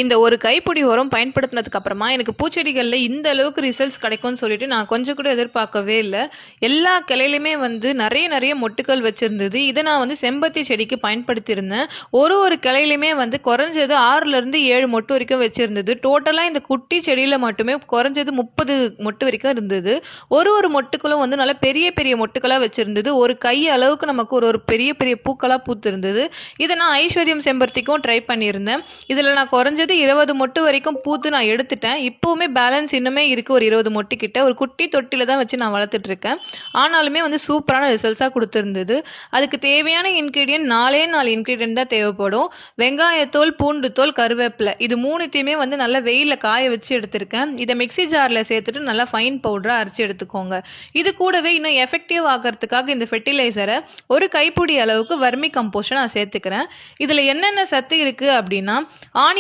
இந்த ஒரு கைப்பிடி உரம் பயன்படுத்தினதுக்கு அப்புறமா எனக்கு பூச்செடிகளில் இந்த அளவுக்கு ரிசல்ட்ஸ் கிடைக்கும்னு சொல்லிட்டு நான் கொஞ்சம் கூட எதிர்பார்க்கவே இல்லை. எல்லா கிளையிலுமே வந்து நிறைய நிறைய மொட்டுக்கள் வச்சிருந்தது. இதை நான் வந்து செம்பருத்தி செடிக்கு பயன்படுத்தியிருந்தேன். ஒரு கிளையிலுமே வந்து குறைஞ்சது 6லேருந்து 7 மொட்டு வரைக்கும் வச்சிருந்தது. டோட்டலாக இந்த குட்டி செடியில் மட்டுமே குறைஞ்சது 30 மொட்டு வரைக்கும் இருந்தது. ஒரு மொட்டுக்களும் வந்து நல்ல பெரிய பெரிய மொட்டுக்களாக வச்சிருந்தது. ஒரு கை அளவுக்கு நமக்கு ஒரு பெரிய பெரிய பூக்களாக பூத்திருந்தது. இதை நான் ஐஸ்வர்யம் செம்பருத்திக்கும் ட்ரை பண்ணியிருந்தேன். இதில் நான் குறைஞ்சது 20 மொட்டு வரைக்கும் பூத்து நான் எடுத்துட்டேன். இப்போவுமே பேலன்ஸ் இன்னுமே இருக்கு ஒரு 20 மொட்டு கிட்ட. ஒரு குட்டி தொட்டில தான் வச்சு நான் வளர்த்துட்டு இருக்கேன். ஆனாலுமே வந்து சூப்பரான ரிசல்ட்ஸாக கொடுத்துருந்தது. அதுக்கு தேவையான இன்க்ரீடியன்ட் 4 இன்க்ரீடியன்ட் தான் தேவைப்படும். வெங்காயத்தோல், பூண்டு தோல், கருவேப்பிலை, இது மூணுத்தையுமே வந்து நல்லா வெயிலில் காய வச்சு எடுத்திருக்கேன். இதை மிக்சி ஜாரில் சேர்த்துட்டு நல்லா ஃபைன் பவுடராக அரைச்சி எடுத்துக்கோங்க. இது கூடவே இன்னும் எஃபெக்டிவ் ஆகிறதுக்காக இந்த ஃபெர்டிலைசரை ஒரு கைப்பிடி அளவுக்கு வர்மி கம்போஸ்ட்டை நான் சேர்த்துக்கிறேன். இதில் என்னென்ன சத்து இருக்குது அப்படின்னா, ஆனியன்